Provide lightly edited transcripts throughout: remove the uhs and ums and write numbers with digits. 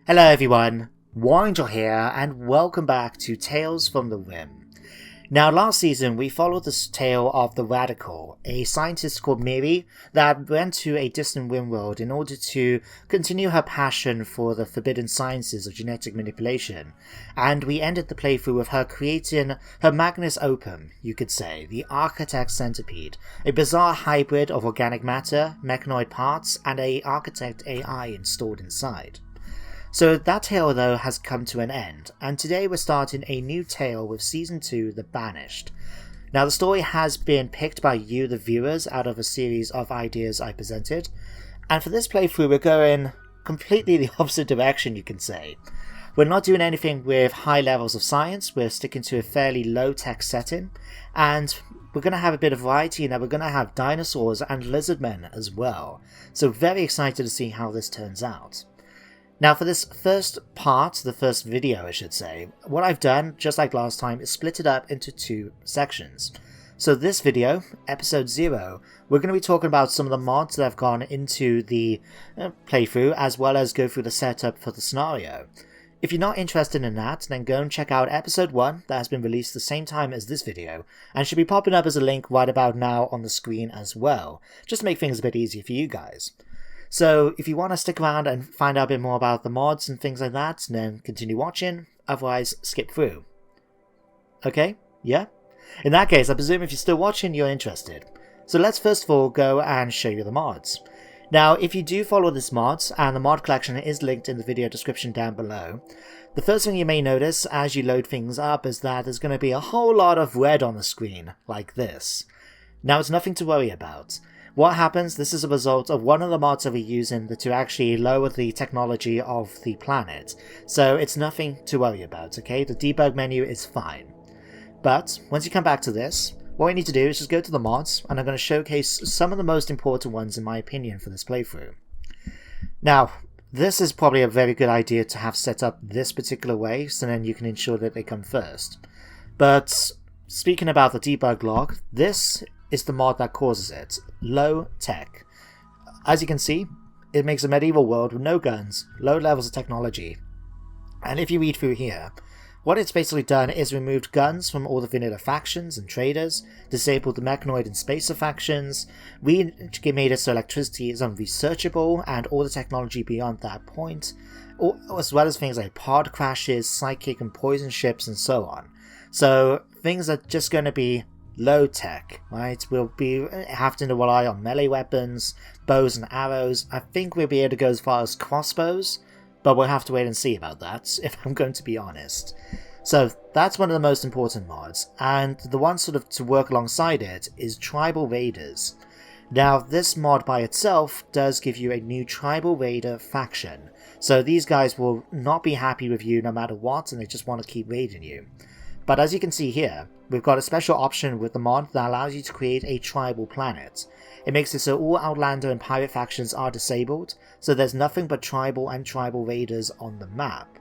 Hello everyone, Warangel here, and welcome back to Tales from the Rim. Now last season we followed the tale of the Radical, a scientist called Miri that went to a distant RimWorld in order to continue her passion for the forbidden sciences of genetic manipulation, and we ended the playthrough with her creating her magnus opus, you could say, the Architect Centipede, a bizarre hybrid of organic matter, mechanoid parts, and a Architect AI installed inside. So that tale though has come to an end, and today we're starting a new tale with Season 2, The Banished. Now the story has been picked by you, the viewers, out of a series of ideas I presented, and for this playthrough we're going completely the opposite direction, you can say. We're not doing anything with high levels of science, we're sticking to a fairly low-tech setting, and we're going to have a bit of variety in that we're going to have dinosaurs and lizardmen as well. So very excited to see how this turns out. Now for this first part, the first video I should say, what I've done, just like last time, is split it up into two sections. So this video, episode 0, we're going to be talking about some of the mods that have gone into the playthrough, as well as go through the setup for the scenario. If you're not interested in that, then go and check out episode 1 that has been released the same time as this video, and should be popping up as a link right about now on the screen as well, just to make things a bit easier for you guys. So if you want to stick around and find out a bit more about the mods and things like that, then continue watching, otherwise skip through. Okay? Yeah? In that case, I presume if you're still watching, you're interested. So let's first of all go and show you the mods. Now, if you do follow this mods, and the mod collection is linked in the video description down below, the first thing you may notice as you load things up is that there's going to be a whole lot of red on the screen, like this. Now, it's nothing to worry about. What happens, this is a result of one of the mods that we're using to actually lower the technology of the planet. So it's nothing to worry about, okay? The debug menu is fine. But once you come back to this, what we need to do is just go to the mods, and I'm going to showcase some of the most important ones in my opinion for this playthrough. Now, this is probably a very good idea to have set up this particular way, so then you can ensure that they come first. But speaking about the debug log, this is the mod that causes it. Low tech. As you can see, it makes a medieval world with no guns, low levels of technology. And if you read through here, what it's basically done is removed guns from all the vanilla factions and traders, disabled the mechanoid and spacer factions, made it so electricity is unresearchable and all the technology beyond that point, as well as things like pod crashes, psychic and poison ships and so on. So things are just going to be low tech, right? We'll be having to rely on melee weapons, bows and arrows. I think we'll be able to go as far as crossbows, but we'll have to wait and see about that, if I'm going to be honest. So that's one of the most important mods, and the one sort of to work alongside it is Tribal Raiders. Now this mod by itself does give you a new Tribal Raider faction, so these guys will not be happy with you no matter what, and they just want to keep raiding you. But as you can see here, we've got a special option with the mod that allows you to create a tribal planet. It makes it so all Outlander and pirate factions are disabled, so there's nothing but tribal and tribal raiders on the map.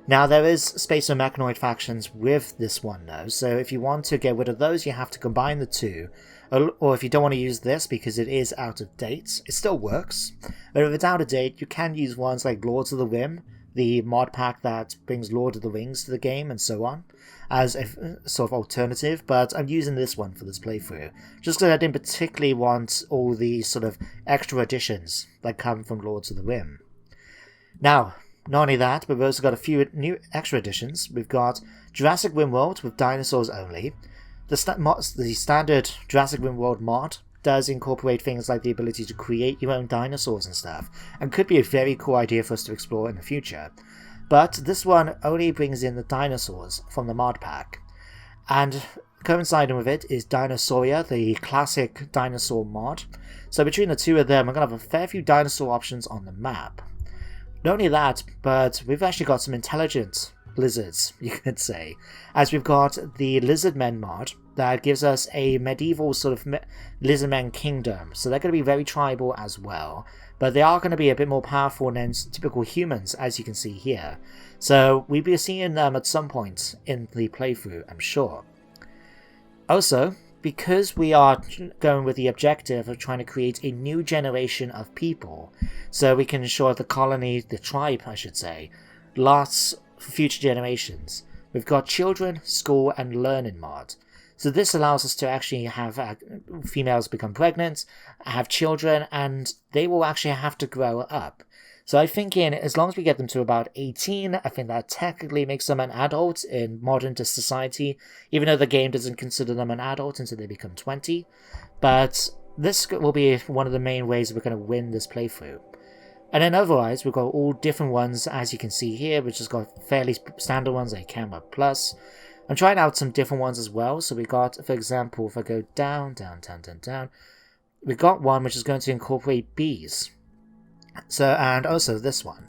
Now there is space and mechanoid factions with this one though, so if you want to get rid of those you have to combine the two, or if you don't want to use this because it is out of date, it still works, but if it's out of date you can use ones like Lords of the Rim, the mod pack that brings Lord of the Rings to the game and so on, as a sort of alternative, but I'm using this one for this playthrough, just because I didn't particularly want all the sort of extra additions that come from Lords of the Rim. Now, not only that, but we've also got a few new extra additions. We've got Jurassic RimWorld with dinosaurs only. The standard Jurassic RimWorld mod does incorporate things like the ability to create your own dinosaurs and stuff, and could be a very cool idea for us to explore in the future. But this one only brings in the dinosaurs from the mod pack. And coinciding with it is Dinosauria, the classic dinosaur mod. So between the two of them, we're going to have a fair few dinosaur options on the map. Not only that, but we've actually got some intelligent lizards, you could say, as we've got the lizardmen mod that gives us a medieval sort of lizardmen kingdom. So they're going to be very tribal as well. But they are going to be a bit more powerful than typical humans, as you can see here. So we'll be seeing them at some point in the playthrough, I'm sure. Also, because we are going with the objective of trying to create a new generation of people, so we can ensure the colony, the tribe I should say, lasts for future generations, we've got children, school and learning mod. So this allows us to actually have females become pregnant, have children, and they will actually have to grow up. So I'm thinking as long as we get them to about 18, I think that technically makes them an adult in modern society, even though the game doesn't consider them an adult until they become 20. But this will be one of the main ways we're going to win this playthrough. And then otherwise, we've got all different ones, as you can see here, which has got fairly standard ones like Camera Plus. I'm trying out some different ones as well. So we got, for example, if I go down, we got one which is going to incorporate bees. So, and also this one,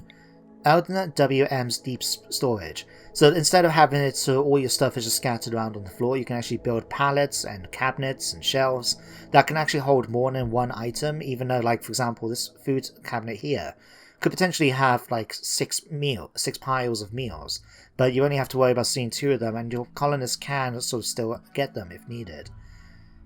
Alternate WM's deep storage. So instead of having it so all your stuff is just scattered around on the floor, you can actually build pallets and cabinets and shelves that can actually hold more than one item, even though, like, for example, this food cabinet here could potentially have like six piles of meals, but you only have to worry about seeing 2 of them, and your colonists can sort of still get them if needed.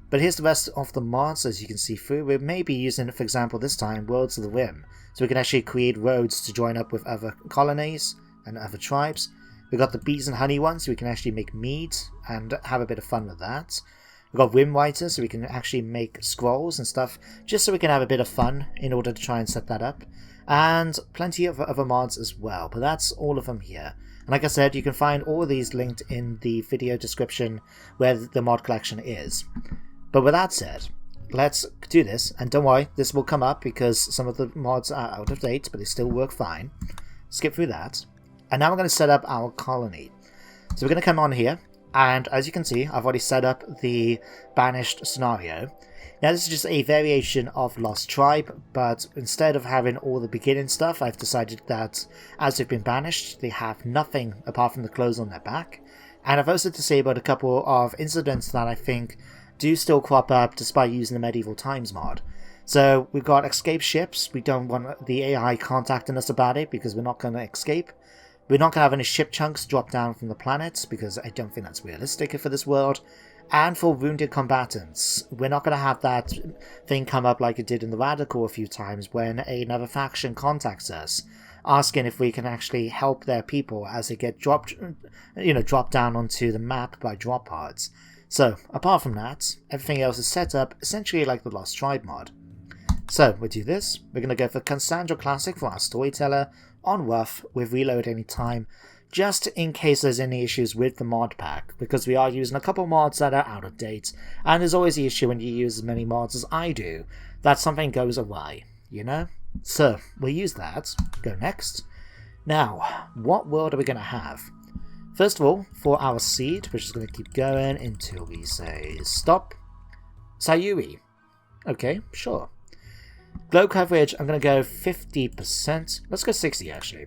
But here's the rest of the mods, as you can see through. We may be using, for example, this time, Worlds of the Rim, so we can actually create roads to join up with other colonies and other tribes. We've got the bees and honey ones, so we can actually make mead and have a bit of fun with that. We've got Rim Writer, so we can actually make scrolls and stuff, just so we can have a bit of fun in order to try and set that up. And plenty of other mods as well, but that's all of them here. And like I said, you can find all of these linked in the video description where the mod collection is. But with that said, let's do this, and don't worry, this will come up because some of the mods are out of date, but they still work fine. Skip through that. And now we're going to set up our colony. So we're going to come on here, and as you can see, I've already set up the Banished scenario. Now this is just a variation of Lost Tribe, but instead of having all the beginning stuff, I've decided that as they've been banished, they have nothing apart from the clothes on their back. And I've also disabled a couple of incidents that I think do still crop up despite using the Medieval Times mod. So we've got escape ships. We don't want the AI contacting us about it because we're not going to escape. We're not going to have any ship chunks drop down from the planet because I don't think that's realistic for this world. And for wounded combatants, we're not going to have that thing come up like it did in the Radical a few times when another faction contacts us, asking if we can actually help their people as they get dropped down onto the map by drop pods. So, apart from that, everything else is set up essentially like the Lost Tribe mod. So, we do this. We're going to go for Cassandra Classic for our Storyteller on rough with reload any time, just in case there's any issues with the mod pack, because we are using a couple mods that are out of date, and there's always the issue when you use as many mods as I do, that something goes awry, you know? So, we'll use that. Go next. Now, what world are we going to have? First of all, for our seed, which is going to keep going until we say stop. Sayuri. Okay, sure. Glow coverage, I'm going to go 50%. Let's go 60 actually.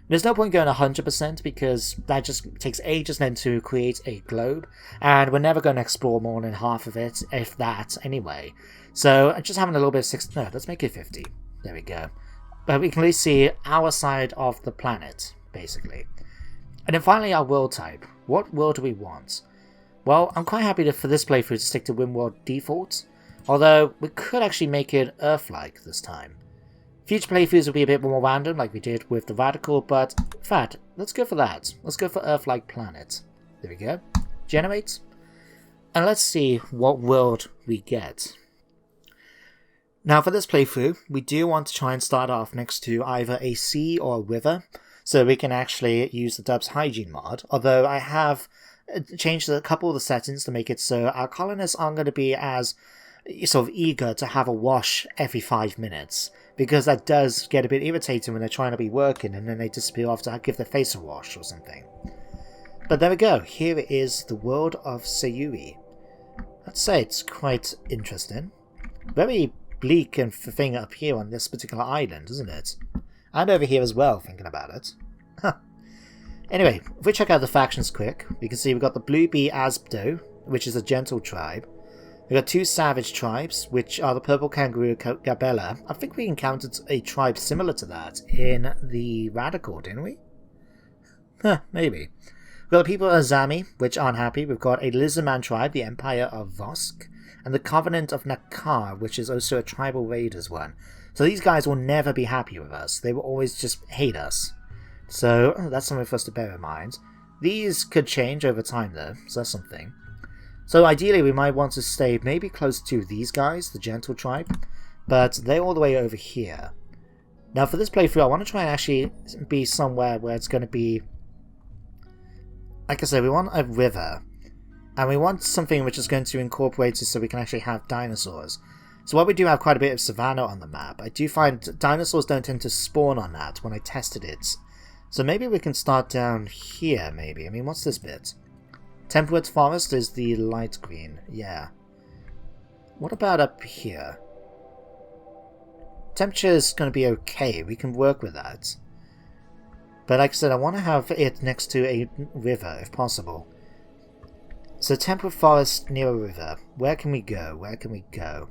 There's no point going 100% because that just takes ages then to create a globe, and we're never going to explore more than half of it, if that, anyway. So just having a little bit of 60. No, let's make it 50. There we go. But we can at least see our side of the planet, basically. And then finally our world type. What world do we want? Well, I'm quite happy for this playthrough to stick to RimWorld default, although we could actually make it Earth-like this time. Future playthroughs will be a bit more random like we did with the Radical, but in fact, let's go for that. Let's go for Earth-like planet. There we go. Generate. And let's see what world we get. Now for this playthrough, we do want to try and start off next to either a sea or a river, so we can actually use the Dubs Hygiene mod, although I have changed a couple of the settings to make it so our colonists aren't going to be as sort of eager to have a wash every 5 minutes, because that does get a bit irritating when they're trying to be working and then they disappear off to give their face a wash or something. But there we go, here is the world of Sayuri. I'd say it's quite interesting. Very bleak and thing up here on this particular island, isn't it? And over here as well, thinking about it. Huh. Anyway, if we check out the factions quick, we can see we've got the Blue Bee Asbdo, which is a gentle tribe. We've got 2 savage tribes, which are the Purple Kangaroo Gabella. I think we encountered a tribe similar to that in the Radical, didn't we? Huh, maybe. We've got the people of Azami, which aren't happy. We've got a lizardman tribe, the Empire of Vosk, and the Covenant of Nakar, which is also a tribal raiders one. So these guys will never be happy with us. They will always just hate us. So that's something for us to bear in mind. These could change over time though, so that's something. So ideally we might want to stay maybe close to these guys, the Gentle tribe, but they're all the way over here. Now for this playthrough I want to try and actually be somewhere where it's going to be, like I said, we want a river, and we want something which is going to incorporate it so we can actually have dinosaurs. So while we do have quite a bit of savanna on the map, I do find dinosaurs don't tend to spawn on that when I tested it. So maybe we can start down here, maybe. I mean, what's this bit? Temperate forest is the light green, yeah. What about up here? Temperature is going to be okay, we can work with that. But like I said, I want to have it next to a river, if possible. So temperate forest near a river. Where can we go? Where can we go?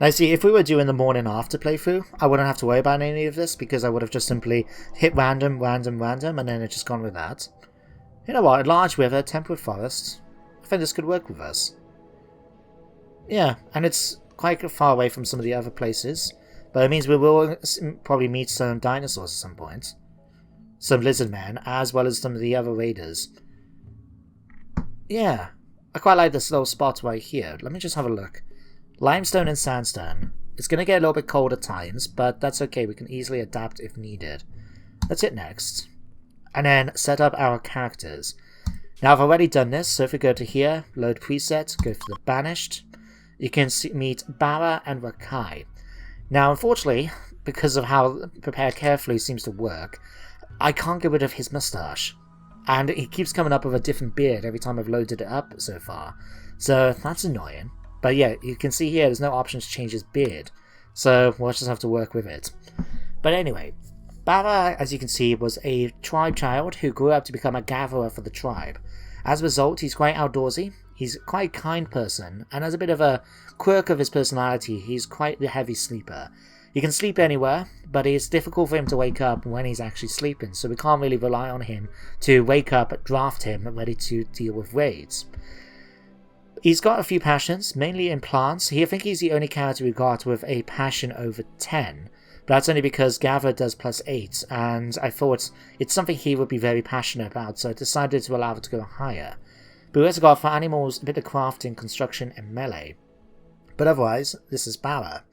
Now see, if we were doing the morning after playthrough, I wouldn't have to worry about any of this because I would have just simply hit random, and then it's just gone with that. You know what, a large river, temperate forest, I think this could work with us. Yeah, and it's quite far away from some of the other places, but it means we will probably meet some dinosaurs at some point. Some lizardmen, as well as some of the other raiders. Yeah, I quite like this little spot right here. Let me just have a look. Limestone and sandstone. It's going to get a little bit cold at times, but that's okay. We can easily adapt if needed. Let's hit next. And then set up our characters. Now I've already done this, so if we go to here, load preset, go for the Banished, you can meet Bara and Rakai. Now unfortunately, because of how Prepare Carefully seems to work, I can't get rid of his moustache. And he keeps coming up with a different beard every time I've loaded it up so far. So that's annoying. But yeah, you can see here there's no option to change his beard, so we'll just have to work with it. But anyway, Bara, as you can see, was a tribe child who grew up to become a gatherer for the tribe. As a result, he's quite outdoorsy, he's quite a kind person, and as a bit of a quirk of his personality, he's quite the heavy sleeper. He can sleep anywhere, but it's difficult for him to wake up when he's actually sleeping, so we can't really rely on him to wake up, draft him, ready to deal with raids. He's got a few passions, mainly in plants. I think he's the only character we got with a passion over 10. But that's only because Gather does +8, and I thought it's something he would be very passionate about, so I decided to allow it to go higher. But we also got for animals a bit of crafting, construction, and melee. But otherwise, this is Bara.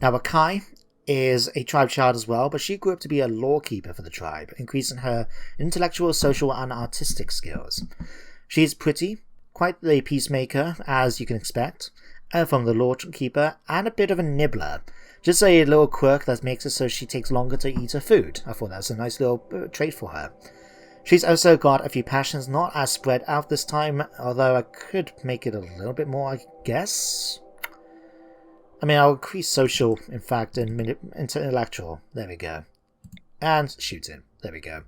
Now Rakai is a tribe child as well, but she grew up to be a lawkeeper for the tribe, increasing her intellectual, social, and artistic skills. She's pretty, quite the peacemaker, as you can expect, from the lawkeeper, and a bit of a nibbler. Just a little quirk that makes it so she takes longer to eat her food. I thought that was a nice little trait for her. She's also got a few passions, not as spread out this time, although I could make it a little bit more, I guess. I mean, I'll increase social, in fact, and intellectual. There we go. And shooting. There we go.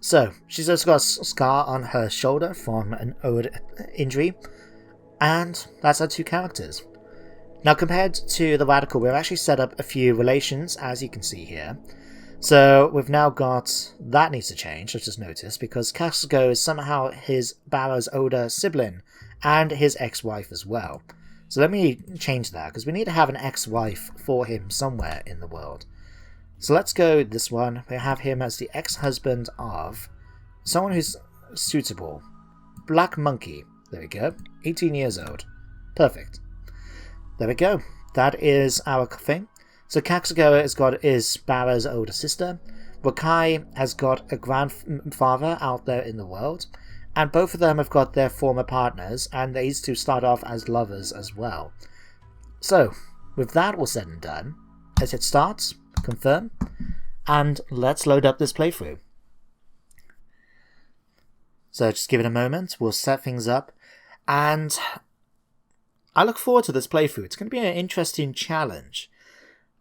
So, she's also got a scar on her shoulder from an old injury, and that's our two characters. Now, compared to the Radical, we've actually set up a few relations, as you can see here. So, we've now got... that needs to change, I just noticed, because Kaxago is somehow his Bara's older sibling, and his ex-wife as well. So let me change that, because we need to have an ex-wife for him somewhere in the world. So let's go this one. We have him as the ex-husband of someone who's suitable. Black Monkey. There we go. 18 years old. Perfect. There we go. That is our thing. So Kaxago has got his Bara's older sister. Rakai has got a grandfather out there in the world. And both of them have got their former partners, and these two start off as lovers as well. So, with that all said and done, let's hit start, confirm, and let's load up this playthrough. So just give it a moment, we'll set things up, and I look forward to this playthrough. It's going to be an interesting challenge.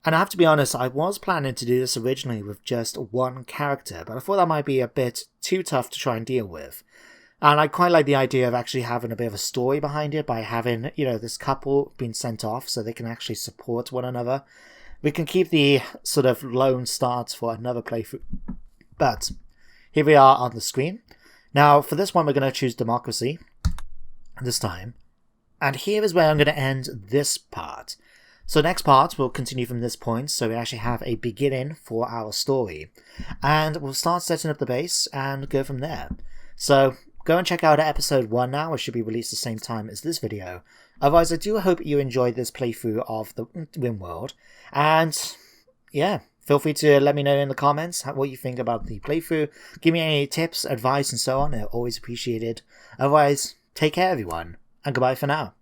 And I have to be honest, I was planning to do this originally with just one character, but I thought that might be a bit too tough to try and deal with. And I quite like the idea of actually having a bit of a story behind it by having, this couple being sent off so they can actually support one another. We can keep the sort of lone starts for another playthrough. But here we are on the screen. Now, for this one, we're going to choose democracy this time. And here is where I'm going to end this part. So next part, we'll continue from this point, so we actually have a beginning for our story. And we'll start setting up the base and go from there. So go and check out episode 1 now, which should be released the same time as this video. Otherwise, I do hope you enjoyed this playthrough of the RimWorld. And yeah, feel free to let me know in the comments what you think about the playthrough. Give me any tips, advice, and so on. They're always appreciated. Otherwise, take care everyone, and goodbye for now.